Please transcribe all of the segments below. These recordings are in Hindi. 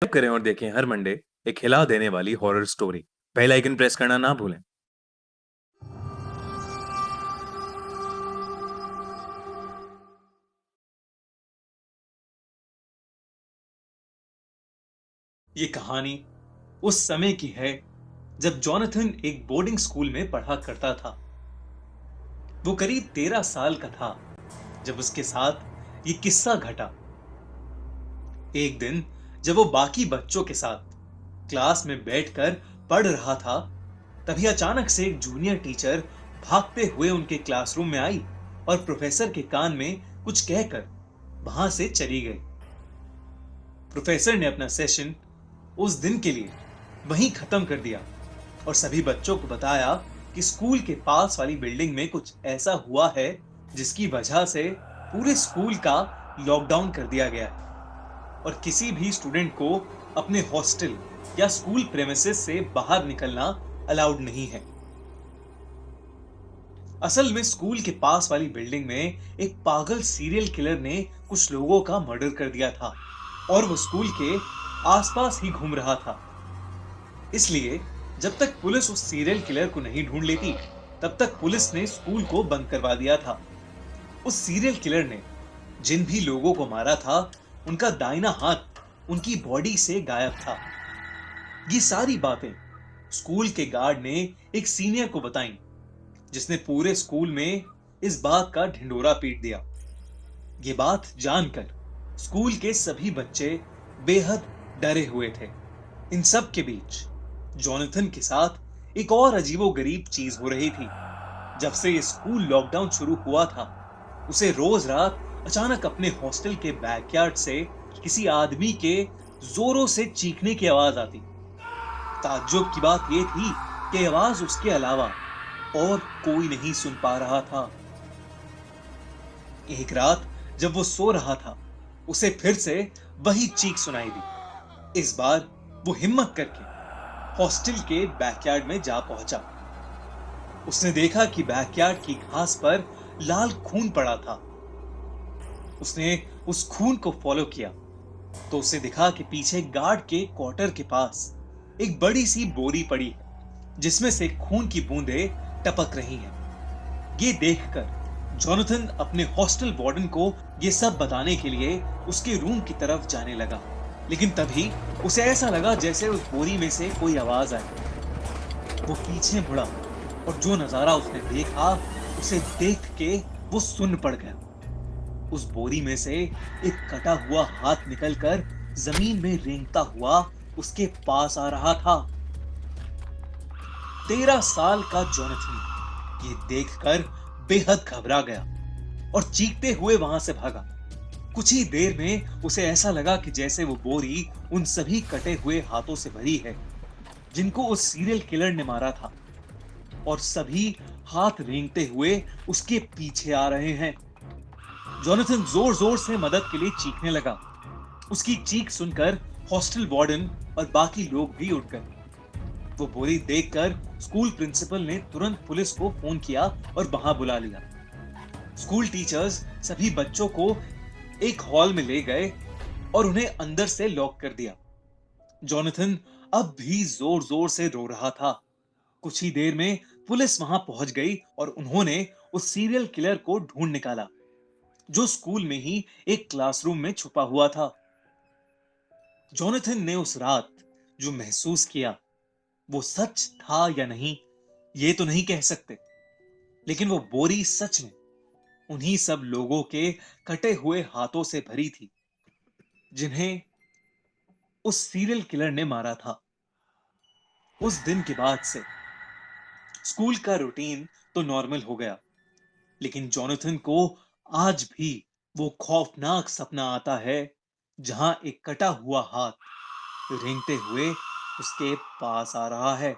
करें और देखें हर मंडे एक हिला देने वाली horror story. Bell icon press करना ना भूलें। ये कहानी उस समय की है जब जॉनथन एक बोर्डिंग स्कूल में पढ़ा करता था। वो करीब 13 साल का था जब उसके साथ ये किस्सा घटा। एक दिन जब वो बाकी बच्चों के साथ क्लास में बैठकर पढ़ रहा था, तभी अचानक से एक जूनियर टीचर भागते हुए उनके क्लासरूम में आई और प्रोफेसर के कान में कुछ कहकर वहां से चली गई। प्रोफेसर ने अपना सेशन उस दिन के लिए वहीं खत्म कर दिया और सभी बच्चों को बताया कि स्कूल के पास वाली बिल्डिंग में कुछ ऐसा हुआ है जिसकी वजह से पूरे स्कूल का लॉकडाउन कर दिया गया है और किसी भी स्टूडेंट को अपने हॉस्टल या स्कूल प्रेमिसेस से बाहर निकलना अलाउड नहीं है। असल में स्कूल के पास वाली बिल्डिंग में एक पागल सीरियल किलर ने कुछ लोगों का मर्डर कर दिया था और वो स्कूल के आसपास ही घूम रहा था। इसलिए जब तक पुलिस उस सीरियल किलर को नहीं ढूंढ लेती, तब तक पुलिस ने स्कूल को बंद करवा दिया था। उस सीरियल किलर ने जिन भी लोगों को मारा था, उनका दाहिना हाथ उनकी बॉडी से गायब था। ये सारी बातें स्कूल के गार्ड ने एक सीनियर को बताई, जिसने पूरे स्कूल में इस बात का ढिंढोरा पीट दिया। ये बात जानकर स्कूल के सभी बच्चे बेहद डरे हुए थे। इन सब के बीच जॉनथन के साथ एक और अजीबोगरीब चीज हो रही थी। जब से ये स्कूल लॉकडाउन शुरू हुआ था, उसे रोज रात अचानक अपने हॉस्टल के बैकयार्ड से किसी आदमी के जोरों से चीखने की आवाज आती। ताज्जुब की बात यह थी कि आवाज उसके अलावा और कोई नहीं सुन पा रहा था। एक रात जब वो सो रहा था, उसे फिर से वही चीख सुनाई दी। इस बार वो हिम्मत करके हॉस्टल के बैकयार्ड में जा पहुंचा। उसने देखा कि बैकयार्ड की घास पर लाल खून पड़ा था। उसने उस खून को फॉलो किया तो उसे दिखा कि पीछे गार्ड के क्वार्टर के पास एक बड़ी सी बोरी पड़ी है, जिसमें से खून की बूंदें टपक रही हैं। ये देखकर जॉनथन अपने हॉस्टल वार्डन को ये सब बताने के लिए उसके रूम की तरफ जाने लगा, लेकिन तभी उसे ऐसा लगा जैसे उस बोरी में से कोई आवाज आई। वो पीछे मुड़ा और जो नजारा उसने देखा, उसे देख के वो सुन्न पड़ गया। उस बोरी में से एक कटा हुआ हाथ निकलकर जमीन में रेंगता हुआ उसके पास आ रहा था। 13 साल का जॉनथन ये देखकर बेहद घबरा गया और चीखते हुए वहां से भागा। कुछ ही देर में उसे ऐसा लगा कि जैसे वो बोरी उन सभी कटे हुए हाथों से भरी है जिनको उस सीरियल किलर ने मारा था, और सभी हाथ रेंगते हुए उसके पीछे आ रहे हैं। जॉनथन जोर जोर से मदद के लिए चीखने लगा। उसकी चीख सुनकर हॉस्टल वार्डन और बाकी लोग भी उठ गए। वो बोरी देखकर स्कूल प्रिंसिपल ने तुरंत पुलिस को फोन किया और वहां बुला लिया। स्कूल टीचर्स सभी बच्चों को एक हॉल में ले गए और उन्हें अंदर से लॉक कर दिया। जॉनथन अब भी जोर जोर से रो रहा था। कुछ ही देर में पुलिस वहां पहुंच गई और उन्होंने उस सीरियल किलर को ढूंढ निकाला, जो स्कूल में ही एक क्लासरूम में छुपा हुआ था। जॉनथन ने उस रात जो महसूस किया, वो सच था या नहीं, ये तो नहीं कह सकते, लेकिन वो बोरी सच में उन्हीं सब लोगों के कटे हुए हाथों से भरी थी जिन्हें उस सीरियल किलर ने मारा था। उस दिन के बाद से स्कूल का रूटीन तो नॉर्मल हो गया, लेकिन जॉनथन को आज भी वो खौफनाक सपना आता है जहां एक कटा हुआ हाथ रेंगते हुए उसके पास आ रहा है।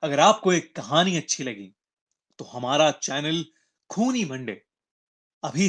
अगर आपको एक कहानी अच्छी लगी तो हमारा चैनल खूनी मंडे अभी